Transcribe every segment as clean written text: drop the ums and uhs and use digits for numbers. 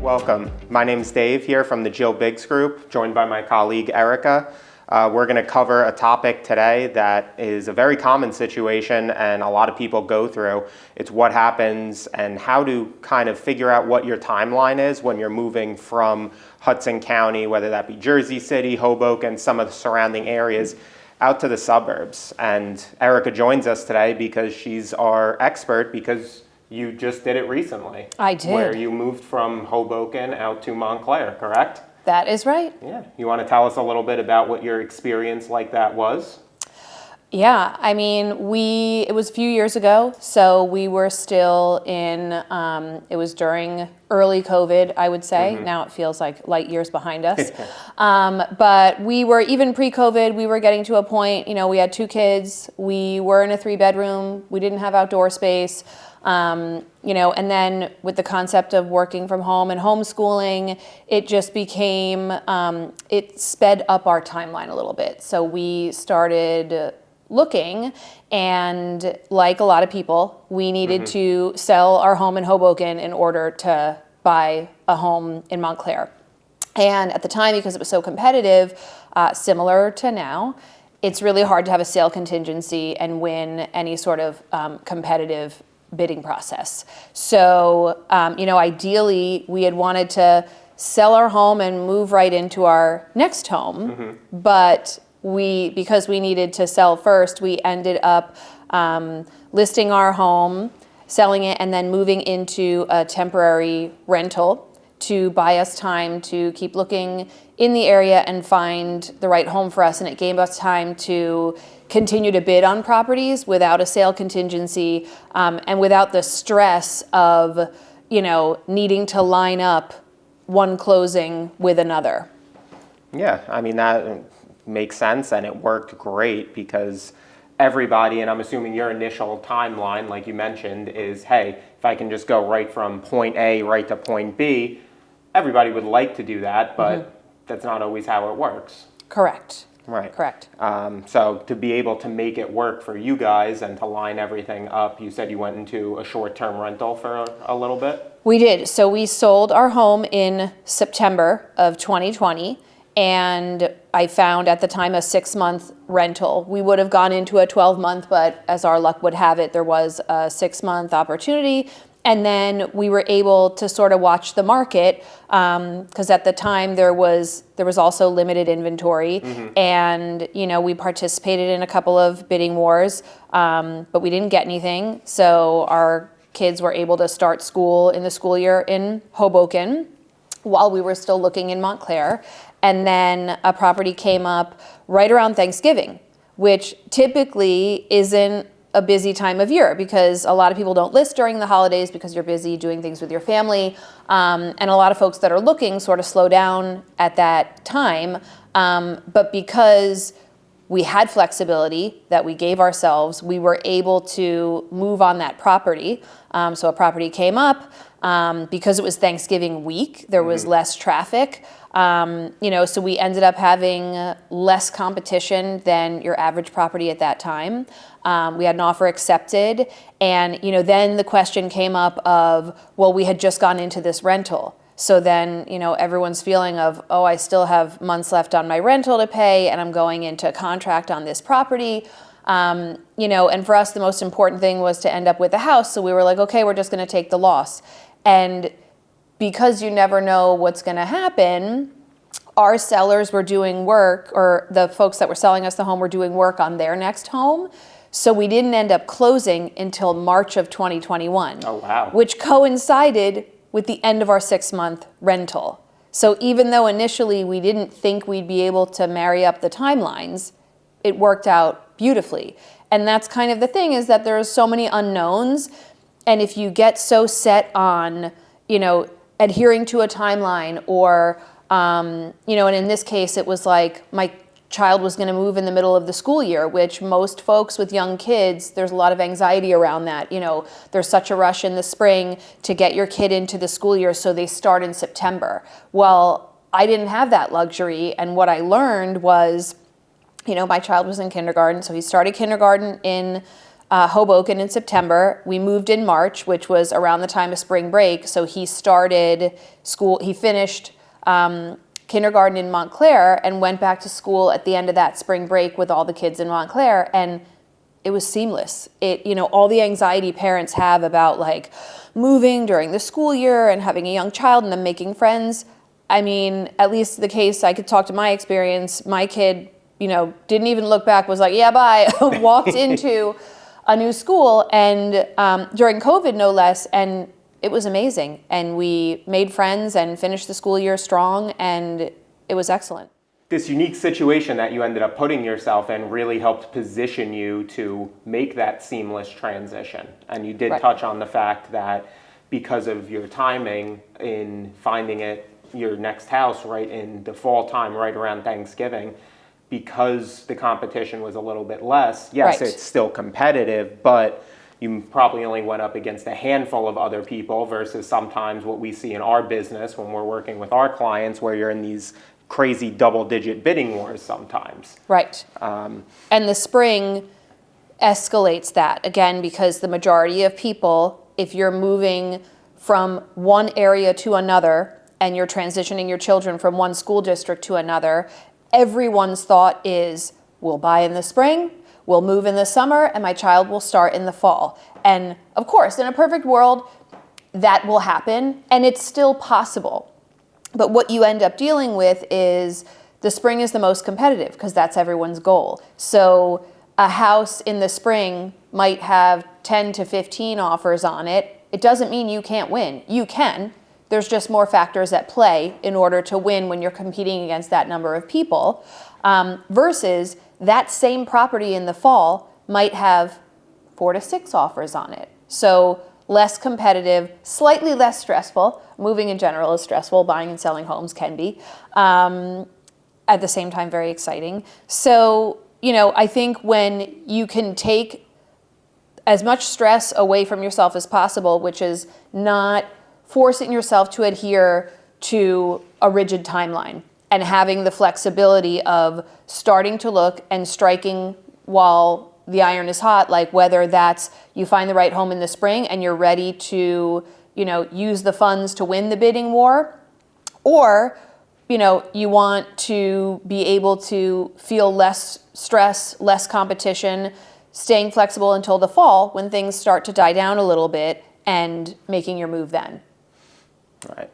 Welcome. My name's Dave here from the Jill Biggs Group, joined by my colleague Erica. We're going to cover a topic today that is a very common situation and a lot of people go through. It's what happens and how to kind of figure out what your timeline is when you're moving from Hudson County, whether that be Jersey City, Hoboken, some of the surrounding areas, out to the suburbs. And Erica joins us today because she's our expert, because you just did it recently. I did. Where you moved from Hoboken out to Montclair, correct? That is right. Yeah. You want to tell us a little bit about what your experience like that was? Yeah, I mean, it was a few years ago, so we were still in, it was during early COVID, I would say. Mm-hmm. Now it feels like light years behind us. But we were, even pre-COVID, we were getting to a point, we had 2 kids, we were in a 3-bedroom, we didn't have outdoor space. And then with the concept of working from home and homeschooling, it just became, it sped up our timeline a little bit. So we started looking, and like a lot of people, we needed to sell our home in Hoboken in order to buy a home in Montclair. And at the time, because it was so competitive, similar to now, it's really hard to have a sale contingency and win any sort of competitive bidding process. So, ideally, we had wanted to sell our home and move right into our next home, but because we needed to sell first, we ended up listing our home, selling it, and then moving into a temporary rental to buy us time to keep looking in the area and find the right home for us. And it gave us time to continue to bid on properties without a sale contingency, and without the stress of, needing to line up one closing with another. Yeah, I mean, that makes sense, and it worked great because everybody, and I'm assuming your initial timeline, like you mentioned, is, hey, if I can just go right from point A right to point B, everybody would like to do that, but that's not always how it works. Correct. Right. Correct. So to be able to make it work for you guys and to line everything up, you said you went into a short-term rental for a little bit? We did. So we sold our home in September of 2020, and I found at the time a 6-month rental. We would have gone into a 12-month, but as our luck would have it, there was a 6-month opportunity. And then we were able to sort of watch the market, because at the time there was also limited inventory, and we participated in a couple of bidding wars, but we didn't get anything. So our kids were able to start school in the school year in Hoboken while we were still looking in Montclair. And then a property came up right around Thanksgiving, which typically isn't a busy time of year because a lot of people don't list during the holidays because you're busy doing things with your family. And a lot of folks that are looking sort of slow down at that time. But because we had flexibility that we gave ourselves, we were able to move on that property. So a property came up, because it was Thanksgiving week, there was less traffic. So we ended up having less competition than your average property at that time. We had an offer accepted, and then the question came up of, well, we had just gone into this rental. So then, everyone's feeling of, oh, I still have months left on my rental to pay, and I'm going into contract on this property. And for us, the most important thing was to end up with a house. So we were like, okay, we're just going to take the loss. And because you never know what's going to happen, our sellers were doing work, or the folks that were selling us the home were doing work on their next home. So we didn't end up closing until March of 2021. Oh, wow. Which coincided with the end of our 6-month rental. So even though initially we didn't think we'd be able to marry up the timelines, it worked out beautifully. And that's kind of the thing, is that there's so many unknowns. And if you get so set on, adhering to a timeline, or, and in this case, it was like my child was going to move in the middle of the school year, which most folks with young kids, there's a lot of anxiety around that. There's such a rush in the spring to get your kid into the school year, so they start in September. Well, I didn't have that luxury, and what I learned was, my child was in kindergarten, so he started kindergarten in Hoboken in September. We moved in March, which was around the time of spring break. So he started school, he finished kindergarten in Montclair and went back to school at the end of that spring break with all the kids in Montclair. And it was seamless. All the anxiety parents have about like moving during the school year and having a young child and then making friends. I mean, at least the case, I could talk to my experience. My kid, didn't even look back, was like, yeah, bye, walked into a new school and during COVID, no less, and it was amazing. And we made friends and finished the school year strong, and it was excellent. This unique situation that you ended up putting yourself in really helped position you to make that seamless transition. And you did touch on the fact that because of your timing in finding your next house right in the fall time, right around Thanksgiving, because the competition was a little bit less, yes, it's still competitive, but you probably only went up against a handful of other people versus sometimes what we see in our business when we're working with our clients where you're in these crazy double-digit bidding wars sometimes. Right. And the spring escalates that, again, because the majority of people, if you're moving from one area to another and you're transitioning your children from one school district to another, everyone's thought is, we'll buy in the spring, we'll move in the summer, and my child will start in the fall. And of course, in a perfect world, that will happen, and it's still possible. But what you end up dealing with is the spring is the most competitive because that's everyone's goal. So a house in the spring might have 10 to 15 offers on it. It doesn't mean you can't win. You can. There's just more factors at play in order to win when you're competing against that number of people, versus that same property in the fall might have 4 to 6 offers on it. So less competitive, slightly less stressful. Moving in general is stressful. Buying and selling homes can be. At the same time, very exciting. So, I think when you can take as much stress away from yourself as possible, which is not forcing yourself to adhere to a rigid timeline and having the flexibility of starting to look and striking while the iron is hot, like whether that's you find the right home in the spring and you're ready to, use the funds to win the bidding war, or, you want to be able to feel less stress, less competition, staying flexible until the fall when things start to die down a little bit and making your move then. Right.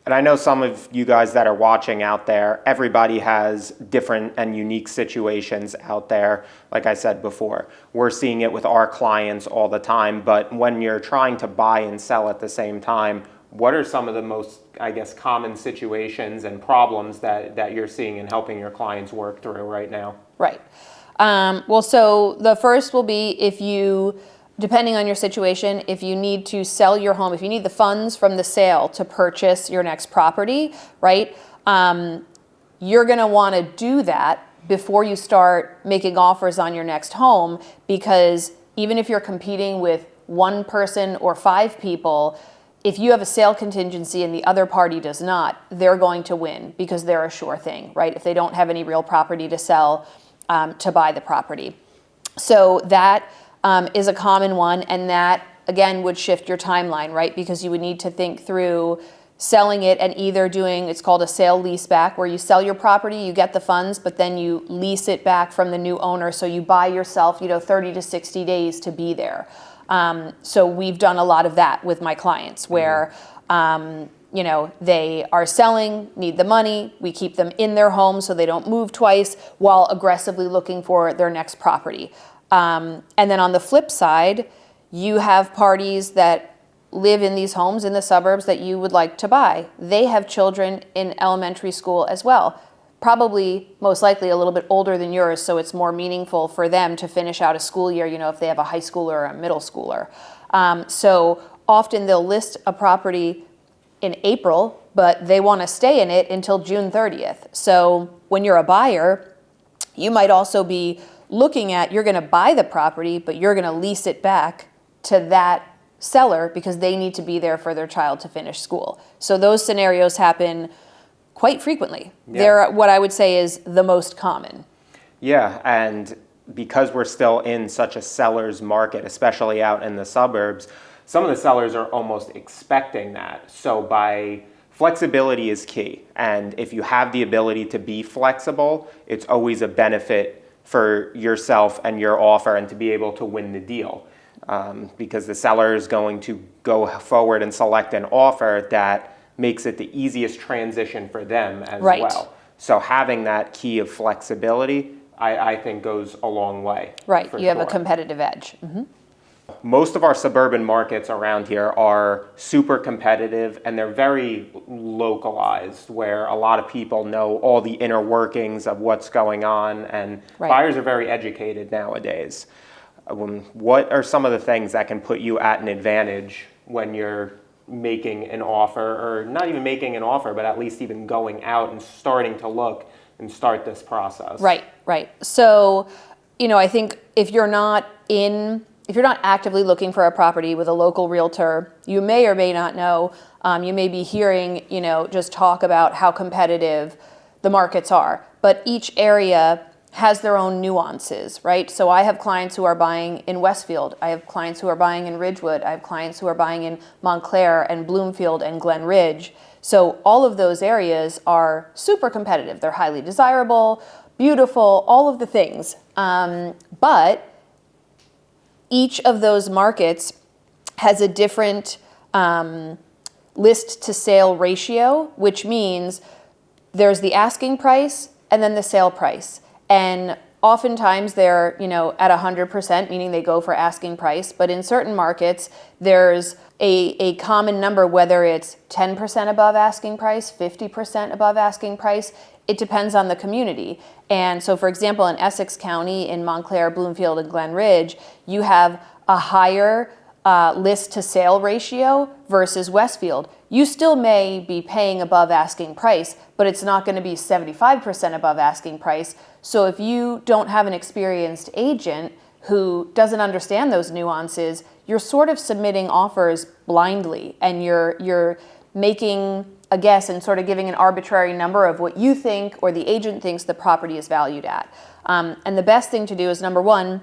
And I know some of you guys that are watching out there, everybody has different and unique situations out there. Like I said before, we're seeing it with our clients all the time. But when you're trying to buy and sell at the same time, what are some of the most, common situations and problems that you're seeing and helping your clients work through right now? Right. So the first will be depending on your situation, if you need to sell your home, if you need the funds from the sale to purchase your next property, right? You're going to want to do that before you start making offers on your next home, because even if you're competing with one person or 5 people, if you have a sale contingency and the other party does not, they're going to win because they're a sure thing, right? If they don't have any real property to sell, to buy the property. So that is a common one, and that, again, would shift your timeline, right? Because you would need to think through selling it and either doing, it's called a sale leaseback, where you sell your property, you get the funds, but then you lease it back from the new owner, so you buy yourself, 30 to 60 days to be there. So we've done a lot of that with my clients where, they are selling, need the money, we keep them in their home so they don't move twice while aggressively looking for their next property. And then on the flip side, you have parties that live in these homes in the suburbs that you would like to buy. They have children in elementary school as well, probably most likely a little bit older than yours, so it's more meaningful for them to finish out a school year, if they have a high schooler or a middle schooler. So often they'll list a property in April, but they want to stay in it until June 30th. So when you're a buyer, you might also be looking at, you're going to buy the property, but you're going to lease it back to that seller because they need to be there for their child to finish school. So those scenarios happen quite frequently. Yeah. They're what I would say is the most common. Yeah, and because we're still in such a seller's market, especially out in the suburbs, some of the sellers are almost expecting that. So flexibility is key. And if you have the ability to be flexible, it's always a benefit for yourself and your offer and to be able to win the deal. Because the seller is going to go forward and select an offer that makes it the easiest transition for them as well. So having that key of flexibility, I think goes a long way. Right, you have a competitive edge. Most of our suburban markets around here are super competitive, and they're very localized, where a lot of people know all the inner workings of what's going on, and buyers are very educated nowadays. What are some of the things that can put you at an advantage when you're making an offer, or not even making an offer, but at least even going out and starting to look and start this process? Right. So, I think if you're not actively looking for a property with a local realtor, you may or may not know, you may be hearing, just talk about how competitive the markets are. But each area has their own nuances, right? So I have clients who are buying in Westfield. I have clients who are buying in Ridgewood. I have clients who are buying in Montclair and Bloomfield and Glen Ridge. So all of those areas are super competitive. They're highly desirable, beautiful, all of the things. But each of those markets has a different list to sale ratio, which means there's the asking price and then the sale price. And oftentimes they're, at 100%, meaning they go for asking price. But in certain markets, there's a common number, whether it's 10% above asking price, 50% above asking price. It depends on the community. And so, for example, in Essex County, in Montclair, Bloomfield, and Glen Ridge, you have a higher list to sale ratio versus Westfield. You still may be paying above asking price, but it's not going to be 75% above asking price. So if you don't have an experienced agent who doesn't understand those nuances, you're sort of submitting offers blindly, and you're making a guess and sort of giving an arbitrary number of what you think or the agent thinks the property is valued at. And the best thing to do is, number one,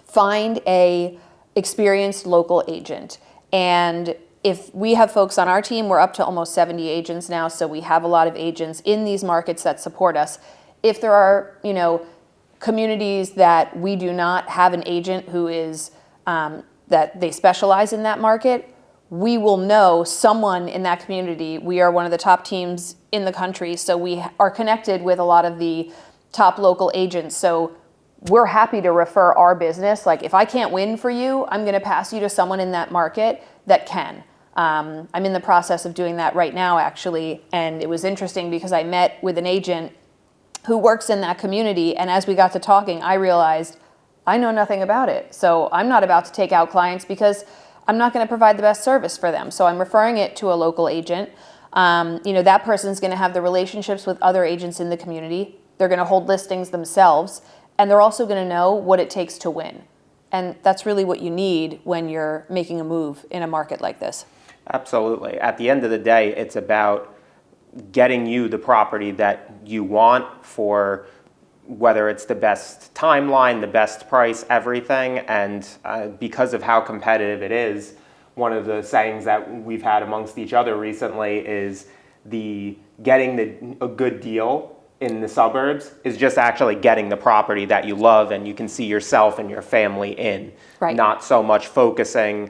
find a experienced local agent. And if we have folks on our team, we're up to almost 70 agents now, so we have a lot of agents in these markets that support us. If there are, communities that we do not have an agent who is, that they specialize in that market, we will know someone in that community. We are one of the top teams in the country, so we are connected with a lot of the top local agents. So we're happy to refer our business. Like, if I can't win for you, I'm going to pass you to someone in that market that can. I'm in the process of doing that right now, actually, and it was interesting because I met with an agent who works in that community, and as we got to talking, I realized I know nothing about it. So I'm not about to take out clients because I'm not going to provide the best service for them. So I'm referring it to a local agent. That person's going to have the relationships with other agents in the community. They're going to hold listings themselves, and they're also going to know what it takes to win. And that's really what you need when you're making a move in a market like this. Absolutely. At the end of the day, it's about getting you the property that you want, for whether it's the best timeline, the best price, everything. And because of how competitive it is, one of the sayings that we've had amongst each other recently is getting a good deal in the suburbs is just actually getting the property that you love and you can see yourself and your family in. Right. Not so much focusing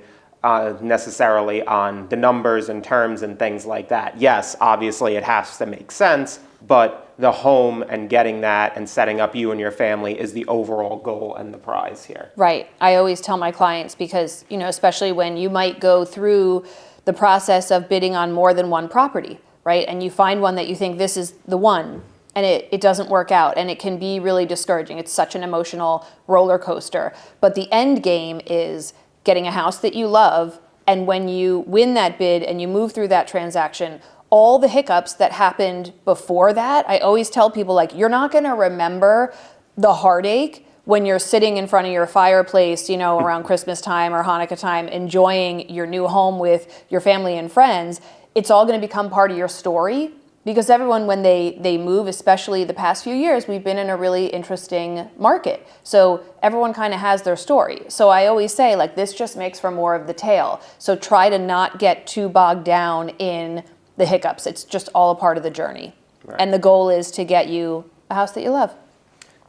necessarily on the numbers and terms and things like that. Yes, obviously it has to make sense, but the home and getting that and setting up you and your family is the overall goal and the prize here. Right. I always tell my clients, because, especially when you might go through the process of bidding on more than one property, right? And you find one that you think this is the one, and it doesn't work out, and it can be really discouraging. It's such an emotional roller coaster. But the end game is getting a house that you love, and when you win that bid and you move through that transaction, all the hiccups that happened before that, I always tell people, you're not going to remember the heartache when you're sitting in front of your fireplace, around Christmas time or Hanukkah time, enjoying your new home with your family and friends. It's all going to become part of your story. Because everyone, when they move, especially the past few years, we've been in a really interesting market. So everyone kind of has their story. So I always say, like, this just makes for more of the tale. So try to not get too bogged down in the hiccups. It's just all a part of the journey. Right. And the goal is to get you a house that you love.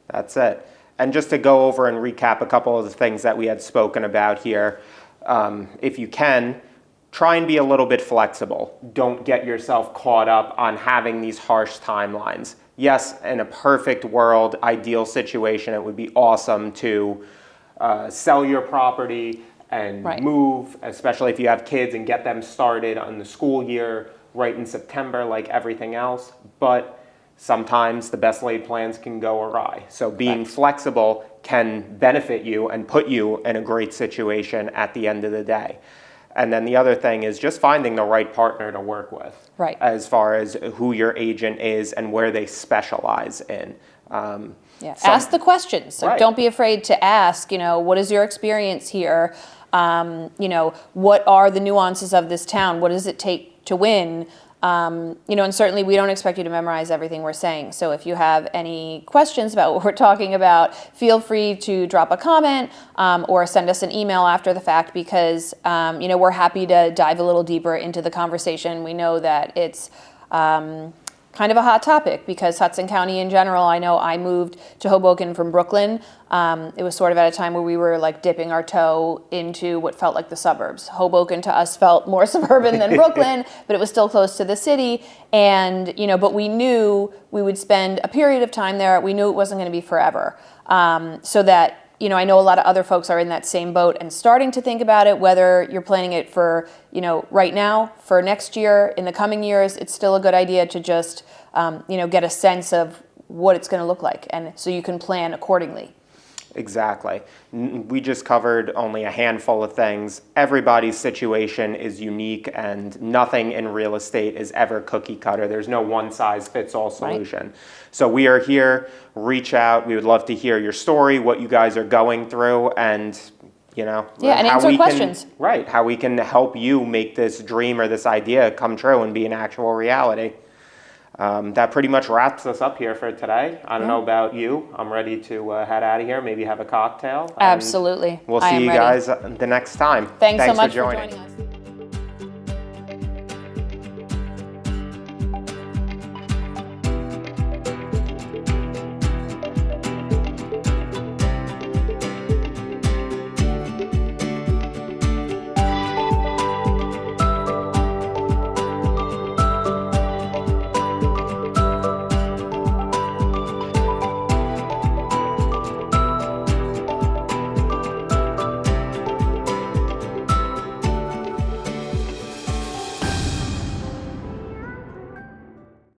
That's it. And just to go over and recap a couple of the things that we had spoken about here, if you can, try and be a little bit flexible. Don't get yourself caught up on having these harsh timelines. Yes, in a perfect world, ideal situation, it would be awesome to sell your property and Right. move, especially if you have kids, and get them started on the school year right in September like everything else. But sometimes the best laid plans can go awry. So being flexible can benefit you and put you in a great situation at the end of the day. And then the other thing is just finding the right partner to work with. Right. As far as who your agent is and where they specialize in. Ask the questions. So Right. don't be afraid to ask, what is your experience here? What are the nuances of this town? What does it take to win? And certainly we don't expect you to memorize everything we're saying. So if you have any questions about what we're talking about, feel free to drop a comment or send us an email after the fact, because, we're happy to dive a little deeper into the conversation. We know that it's kind of a hot topic because Hudson County in general, I know I moved to Hoboken from Brooklyn. It was sort of at a time where we were like dipping our toe into what felt like the suburbs. Hoboken to us felt more suburban than Brooklyn, but it was still close to the city. And, but we knew we would spend a period of time there. We knew it wasn't going to be forever. So that, I know a lot of other folks are in that same boat and starting to think about it, whether you're planning it for, right now, for next year, in the coming years. It's still a good idea to just, get a sense of what it's going to look like, and so you can plan accordingly. Exactly. We just covered only a handful of things. Everybody's situation is unique, and nothing in real estate is ever cookie cutter. There's no one size fits all solution. Right. So we are here. Reach out. We would love to hear your story, what you guys are going through, and and answer questions. How we can help you make this dream or this idea come true and be an actual reality. That pretty much wraps us up here for today. I don't know about you. I'm ready to head out of here, maybe have a cocktail. Absolutely. We'll see you guys the next time. Thanks so much for joining us.